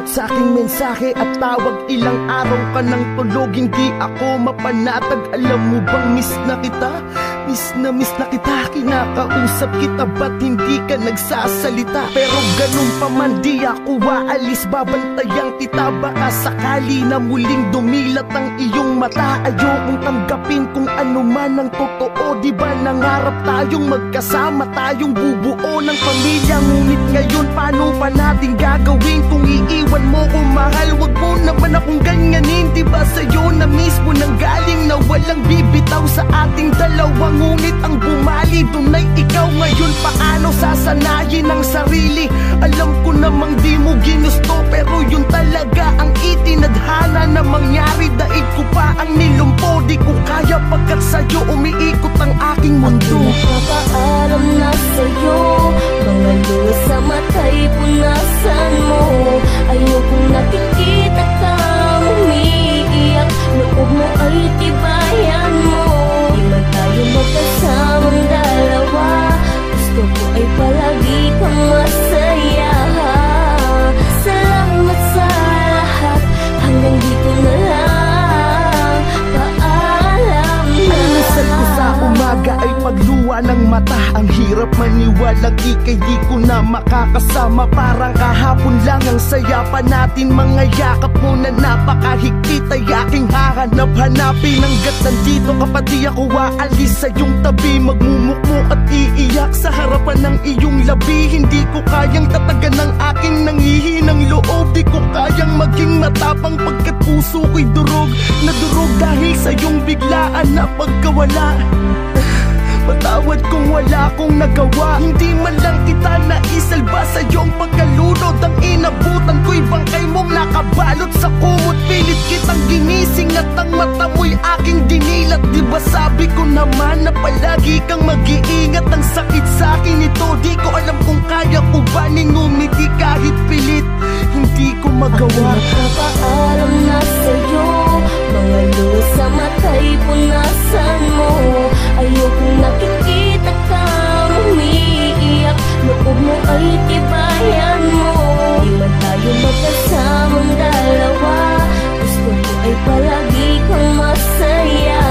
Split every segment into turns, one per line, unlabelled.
sagot sa aking mensahe at tawag. Ilang araw ka nang tulog, hindi ako mapanatag. Alam mo bang miss na kita? Miss na kita, kinakausap kita, ba't hindi ka nagsasalita? Pero ganun pa man di ako waalis, babantayan kita. Baka sakali na muling dumilat ang iyong mata. Ayokong tanggapin kung ano man ang totoo. Di ba nangarap tayong magkasama, tayong bubuo ng pamilya? Ngunit ngayon paano pa natin gagawin kung iiwan mo ko, mahal? Wag mo naman akong ganyanin. Di ba sa'yo na mismo nang galing na walang bibitaw sa ating dalawa? Ngunit ang bumali dun ay ikaw. Ngayon paano sasanayin ang sarili? Alam ko namang di mo ginusto, pero yun talaga ang itinadhana na mangyari. Daig ko pa ang nilumpo, di ko kaya pagkat sa'yo umiikot ang aking mundo.
Napapaalam na sa'yo, mga luha sa mata'y punasan mo. Ayokong nakikita kang umiiyak, loob mo ay tibayan mo. Di man tayo magkasamang dalawa, gusto ko ay palagi kang masaya. Salamat sa lahat, hanggang dito na lang, paalam na.
Minsan ko sa umaga ay pagluwa ng mata. Ang hirap maniwalang ika'y di ko na makakasama. Parang kahapon lang ang saya pa natin. Mga yakap mo na napakahigpit ay aking hahanap-hanapin. Hanggat nandito ka pa di ako aalis sa iyong tabi. Magmumukmuk at iiyak sa harapan ng iyong labi. Hindi ko kayang tatagan ng aking nanghihinang loob. Di ko kayang maging matapang pagkat puso ko'y durog na durog dahil sa iyong biglaan na pagkawala. Patawad kung wala akong nagawa, hindi man lang kita naisalba sa iyong pagkalunod. Ang inabutan ko'y bangkay mong nakabalot sa kumot. Pilit kitang ginising at ang mata mo'y aking dinilat. Di ba sabi ko naman na palagi kang mag-iingat? Ang sakit sa akin ito, di ko alam kung kaya ko ba ning umiti kahit pilit. Hindi ko magawa.
Napapaalam na sa'yo, mga luha sa mata'y punasan mo. Ayokong nakikita kang umiiyak, loob mo ay tibayan mo. Di man tayo magkasamang dalawa, gusto ko ay palagi kang masaya.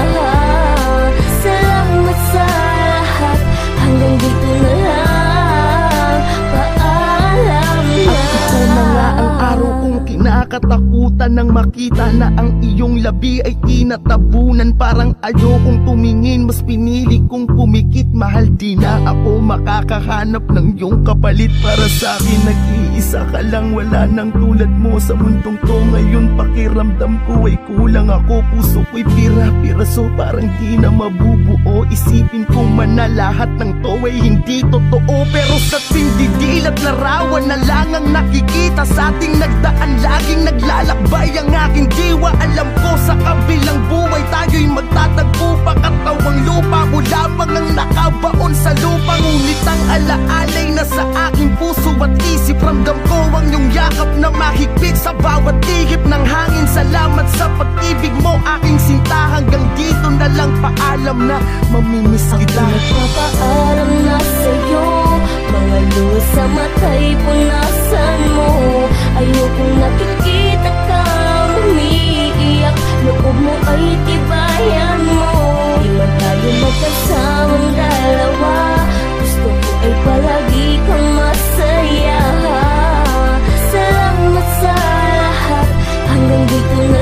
Salamat sa lahat, hanggang dito na lang, paalam na.
At ito na nga ang araw kong kinakatakutan nang makita na ang iyong labi ay tinatabunan. Parang ayokong tumingin, mas pinili kong pumikit. Mahal, di na ako makakahanap ng iyong kapalit. Para sa akin nag-iisa ka lang, wala nang tulad mo sa mundong to. Ngayon pakiramdam ko ay kulang ako, puso ko'y pira-piraso, parang di na mabubuo. Isipin kong man na lahat ng to ay hindi totoo, pero sa tindidilat larawan na lang ang nakikita sa ating nagdaan. Laging naglalakbay ang aking diwa. Alam ko sa kabilang buhay tayo'y magtatagpo pa. Katawang lupa, mula pang ang nakabaon sa lupa. Ngunit ang alaalay na sa aking puso at isip. Ramdam ko ang iyong yakap na mahigpit sa bawat tihip ng hangin. Salamat sa pag-ibig mo, aking sinta. Hanggang dito na lang, paalam na, mamimiss kita.
Napapaalam na sa'yo, mga luha sa mata'y punasan mo. Ayokong nakikita kang umiiyak, loob mo ay tibayan mo. Di man tayo magkasamang dalawa, gusto ko ay palagi kang masaya. Salamat sa lahat, hanggang dito na